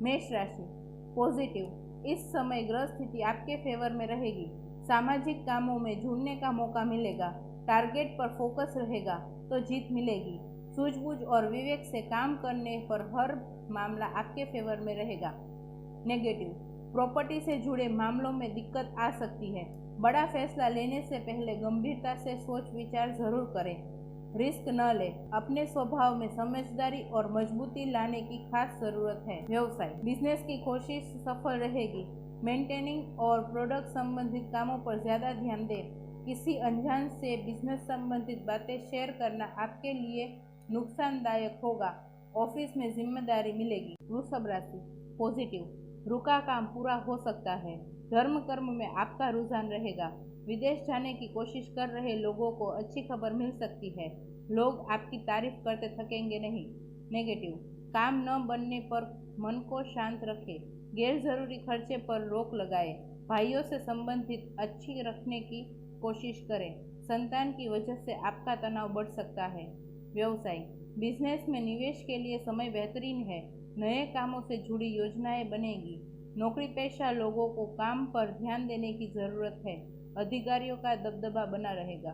मेष राशि पॉजिटिव, इस समय ग्रह स्थिति आपके फेवर में रहेगी। सामाजिक कामों में जुड़ने का मौका मिलेगा। टारगेट पर फोकस रहेगा तो जीत मिलेगी। सूझबूझ और विवेक से काम करने पर हर मामला आपके फेवर में रहेगा। नेगेटिव, प्रॉपर्टी से जुड़े मामलों में दिक्कत आ सकती है। बड़ा फैसला लेने से पहले गंभीरता से सोच विचार जरूर करें। रिस्क न लें। अपने स्वभाव में समझदारी और मजबूती लाने की खास जरूरत है। व्यवसाय, बिजनेस की कोशिश सफल रहेगी। मेंटेनिंग और प्रोडक्ट संबंधित कामों पर ज्यादा ध्यान दें। किसी अनजान से बिजनेस संबंधित बातें शेयर करना आपके लिए नुकसानदायक होगा। ऑफिस में जिम्मेदारी मिलेगी। वृषभ राशि पॉजिटिव, रुका काम पूरा हो सकता है। धर्म कर्म में आपका रुझान रहेगा। विदेश जाने की कोशिश कर रहे लोगों को अच्छी खबर मिल सकती है। लोग आपकी तारीफ करते थकेंगे नहीं। नेगेटिव, काम न बनने पर मन को शांत रखें। गैर जरूरी खर्चे पर रोक लगाएं। भाइयों से संबंधित अच्छी रखने की कोशिश करें। संतान की वजह से आपका तनाव बढ़ सकता है। व्यवसाय, बिजनेस में निवेश के लिए समय बेहतरीन है। नए कामों से जुड़ी योजनाएं बनेगी। नौकरी पेशा लोगों को काम पर ध्यान देने की जरूरत है। अधिकारियों का दबदबा बना रहेगा।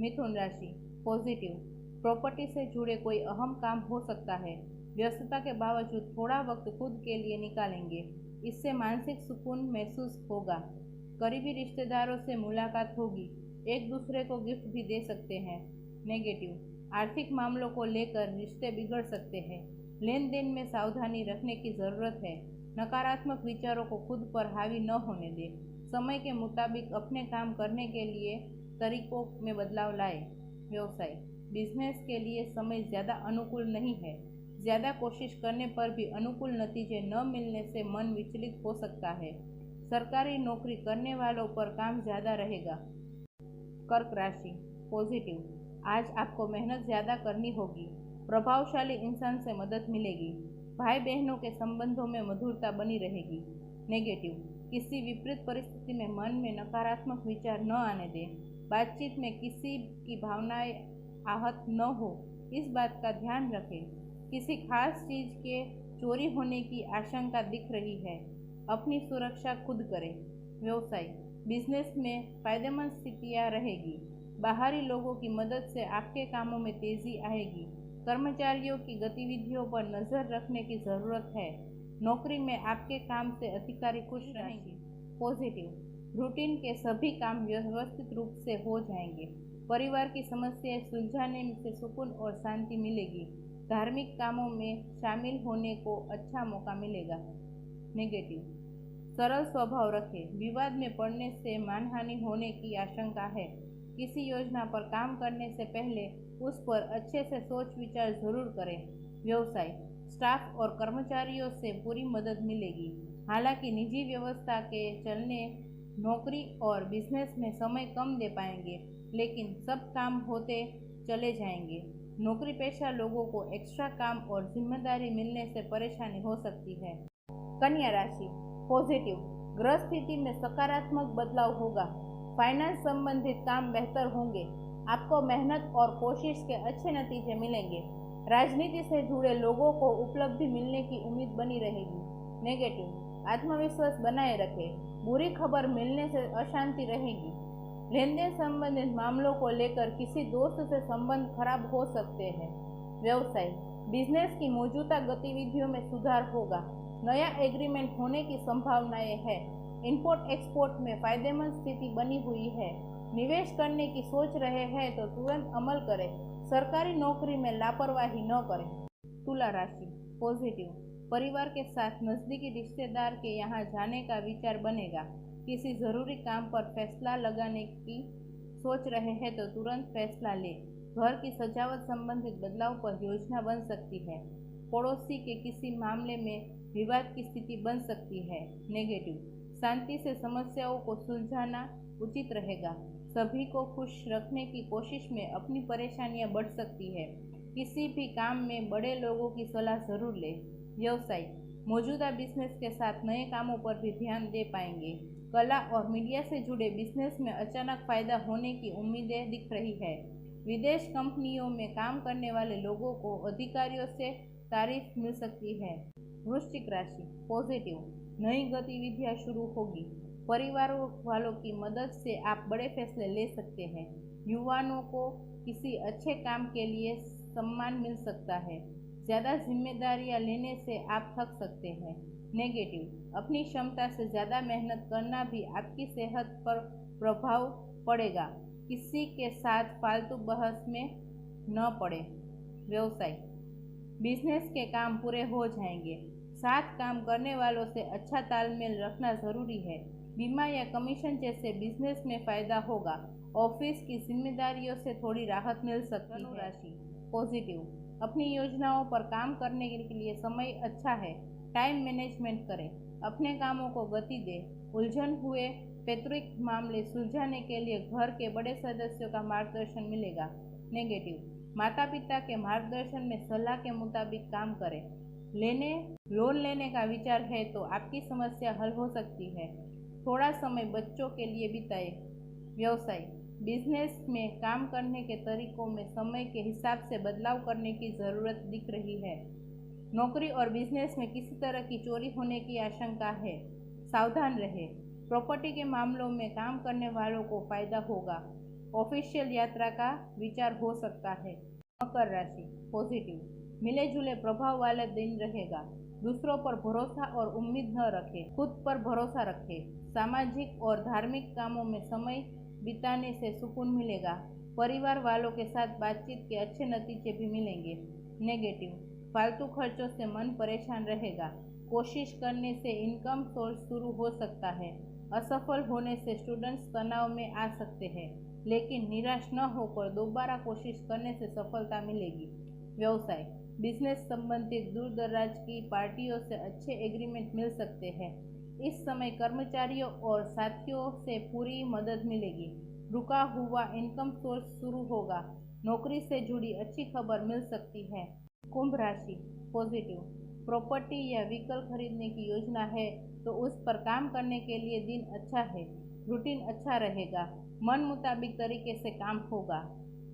मिथुन राशि पॉजिटिव, प्रॉपर्टी से जुड़े कोई अहम काम हो सकता है। व्यस्तता के बावजूद थोड़ा वक्त खुद के लिए निकालेंगे। इससे मानसिक सुकून महसूस होगा। करीबी रिश्तेदारों से मुलाकात होगी। एक दूसरे को गिफ्ट भी दे सकते हैं। नेगेटिव, आर्थिक मामलों को लेकर रिश्ते बिगड़ सकते हैं। लेन देन में सावधानी रखने की जरूरत है। नकारात्मक विचारों को खुद पर हावी न होने दें। समय के मुताबिक अपने काम करने के लिए तरीकों में बदलाव लाएं। व्यवसाय, बिजनेस के लिए समय ज़्यादा अनुकूल नहीं है। ज़्यादा कोशिश करने पर भी अनुकूल नतीजे न मिलने से मन विचलित हो सकता है। सरकारी नौकरी करने वालों पर काम ज़्यादा रहेगा। कर्क राशि पॉजिटिव, आज आपको मेहनत ज़्यादा करनी होगी। प्रभावशाली इंसान से मदद मिलेगी। भाई बहनों के संबंधों में मधुरता बनी रहेगी। नेगेटिव, किसी विपरीत परिस्थिति में मन में नकारात्मक विचार न आने दें। बातचीत में किसी की भावनाएं आहत न हो, इस बात का ध्यान रखें। किसी खास चीज के चोरी होने की आशंका दिख रही है। अपनी सुरक्षा खुद करें। व्यवसाय, बिजनेस में फायदेमंद स्थितियां रहेगी। बाहरी लोगों की मदद से आपके कामों में तेजी आएगी। कर्मचारियों की गतिविधियों पर नजर रखने की जरूरत है। नौकरी में आपके काम से अधिकारी खुश रहेंगे। पॉजिटिव, रूटीन के सभी काम व्यवस्थित रूप से हो जाएंगे। परिवार की समस्याएं सुलझाने से सुकून और शांति मिलेगी। धार्मिक कामों में शामिल होने को अच्छा मौका मिलेगा। नेगेटिव, सरल स्वभाव रखें। विवाद में पड़ने से मानहानि होने की आशंका है। किसी योजना पर काम करने से पहले उस पर अच्छे से सोच विचार जरूर करें। व्यवसाय, स्टाफ और कर्मचारियों से पूरी मदद मिलेगी। हालांकि निजी व्यवस्था के चलने नौकरी और बिजनेस में समय कम दे पाएंगे, लेकिन सब काम होते चले जाएंगे। नौकरी पेशा लोगों को एक्स्ट्रा काम और जिम्मेदारी मिलने से परेशानी हो सकती है। कन्या राशि पॉजिटिव, ग्रह स्थिति में सकारात्मक बदलाव होगा। फाइनेंस संबंधित काम बेहतर होंगे। आपको मेहनत और कोशिश के अच्छे नतीजे मिलेंगे। राजनीति से जुड़े लोगों को उपलब्धि मिलने की उम्मीद बनी रहेगी। नेगेटिव, आत्मविश्वास बनाए रखें। बुरी खबर मिलने से अशांति रहेगी। लेन देन संबंधित मामलों को लेकर किसी दोस्त से संबंध खराब हो सकते हैं। व्यवसाय, बिजनेस की मौजूदा गतिविधियों में सुधार होगा। नया एग्रीमेंट होने की संभावनाएं है। इंपोर्ट एक्सपोर्ट में फायदेमंद स्थिति बनी हुई है। निवेश करने की सोच रहे हैं तो तुरंत अमल करें। सरकारी नौकरी में लापरवाही न करें। तुला राशि पॉजिटिव, परिवार के साथ नजदीकी रिश्तेदार के यहाँ जाने का विचार बनेगा। किसी जरूरी काम पर फैसला लगाने की सोच रहे हैं तो तुरंत फैसला लें। घर की सजावट संबंधित बदलाव पर योजना बन सकती है। पड़ोसी के किसी मामले में विवाद की स्थिति बन सकती है। नेगेटिव, शांति से समस्याओं को सुलझाना उचित रहेगा। सभी को खुश रखने की कोशिश में अपनी परेशानियां बढ़ सकती है। किसी भी काम में बड़े लोगों की सलाह जरूर लें। व्यवसाय, मौजूदा बिजनेस के साथ नए कामों पर भी ध्यान दे पाएंगे। कला और मीडिया से जुड़े बिजनेस में अचानक फायदा होने की उम्मीदें दिख रही है। विदेश कंपनियों में काम करने वाले लोगों को अधिकारियों से तारीफ मिल सकती है। वृश्चिक राशि पॉजिटिव, नई गतिविधियां शुरू होगी। परिवार वालों की मदद से आप बड़े फैसले ले सकते हैं। युवाओं को किसी अच्छे काम के लिए सम्मान मिल सकता है। ज़्यादा जिम्मेदारियां लेने से आप थक सकते हैं। नेगेटिव, अपनी क्षमता से ज़्यादा मेहनत करना भी आपकी सेहत पर प्रभाव पड़ेगा। किसी के साथ फालतू बहस में न पड़े। व्यवसाय, बिजनेस के काम पूरे हो जाएंगे। साथ काम करने वालों से अच्छा तालमेल रखना जरूरी है। बीमा या कमीशन जैसे बिजनेस में फायदा होगा। ऑफिस की जिम्मेदारियों से थोड़ी राहत मिल सकती है। राशि पॉजिटिव, अपनी योजनाओं पर काम करने के लिए समय अच्छा है। टाइम मैनेजमेंट करें, अपने कामों को गति दें। उलझन हुए पैतृक मामले सुलझाने के लिए घर के बड़े सदस्यों का मार्गदर्शन मिलेगा। नेगेटिव, माता पिता के मार्गदर्शन में सलाह के मुताबिक काम करें। लोन लेने का विचार है तो आपकी समस्या हल हो सकती है। थोड़ा समय बच्चों के लिए बिताएं। व्यवसाय, बिजनेस में काम करने के तरीकों में समय के हिसाब से बदलाव करने की ज़रूरत दिख रही है। नौकरी और बिजनेस में किसी तरह की चोरी होने की आशंका है, सावधान रहें। प्रॉपर्टी के मामलों में काम करने वालों को फायदा होगा। ऑफिशियल यात्रा का विचार हो सकता है। मकर राशि पॉजिटिव, मिले जुले प्रभाव वाला दिन रहेगा। दूसरों पर भरोसा और उम्मीद न रखें, खुद पर भरोसा रखें। सामाजिक और धार्मिक कामों में समय बिताने से सुकून मिलेगा। परिवार वालों के साथ बातचीत के अच्छे नतीजे भी मिलेंगे। नेगेटिव, फालतू खर्चों से मन परेशान रहेगा। कोशिश करने से इनकम सोर्स शुरू हो सकता है। असफल होने से स्टूडेंट्स तनाव में आ सकते हैं, लेकिन निराश न होकर दोबारा कोशिश करने से सफलता मिलेगी। व्यवसाय, बिजनेस संबंधित दूर दराज की पार्टियों से अच्छे एग्रीमेंट मिल सकते हैं। इस समय कर्मचारियों और साथियों से पूरी मदद मिलेगी। रुका हुआ इनकम सोर्स शुरू होगा। नौकरी से जुड़ी अच्छी खबर मिल सकती है। कुंभ राशि पॉजिटिव, प्रॉपर्टी या व्हीकल खरीदने की योजना है तो उस पर काम करने के लिए दिन अच्छा है। रूटीन अच्छा रहेगा। मन मुताबिक तरीके से काम होगा,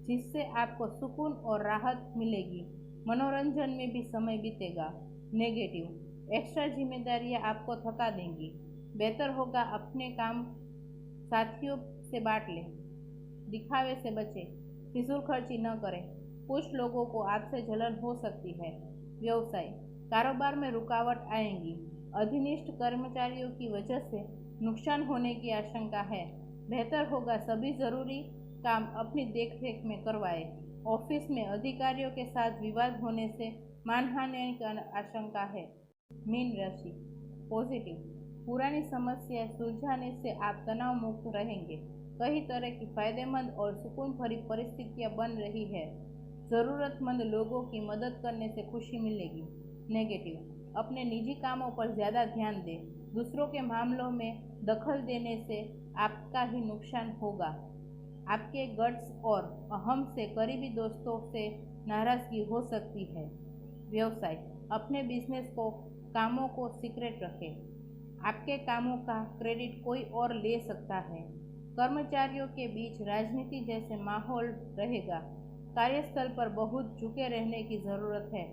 जिससे आपको सुकून और राहत मिलेगी। मनोरंजन में भी समय बीतेगा। नेगेटिव, एक्स्ट्रा जिम्मेदारियां आपको थका देंगी। बेहतर होगा अपने काम साथियों से बांट लें। दिखावे से बचें, फिजूल खर्ची न करें। कुछ लोगों को आपसे जलन हो सकती है। व्यवसाय, कारोबार में रुकावट आएंगी। अधीनस्थ कर्मचारियों की वजह से नुकसान होने की आशंका है। बेहतर होगा सभी जरूरी काम अपनी देखरेख में करवाएं। ऑफिस में अधिकारियों के साथ विवाद होने से मानहानि की आशंका है। मीन राशि पॉजिटिव, पुरानी समस्याएं सुलझाने से आप तनाव मुक्त रहेंगे। कई तरह की फायदेमंद और सुकून भरी परिस्थितियां बन रही है। ज़रूरतमंद लोगों की मदद करने से खुशी मिलेगी। नेगेटिव, अपने निजी कामों पर ज़्यादा ध्यान दें। दूसरों के मामलों में दखल देने से आपका ही नुकसान होगा। आपके गट्स और अहम से करीबी दोस्तों से नाराजगी हो सकती है। व्यवसाय, अपने बिजनेस को कामों को सीक्रेट रखें। आपके कामों का क्रेडिट कोई और ले सकता है। कर्मचारियों के बीच राजनीति जैसे माहौल रहेगा। कार्यस्थल पर बहुत झुके रहने की ज़रूरत है।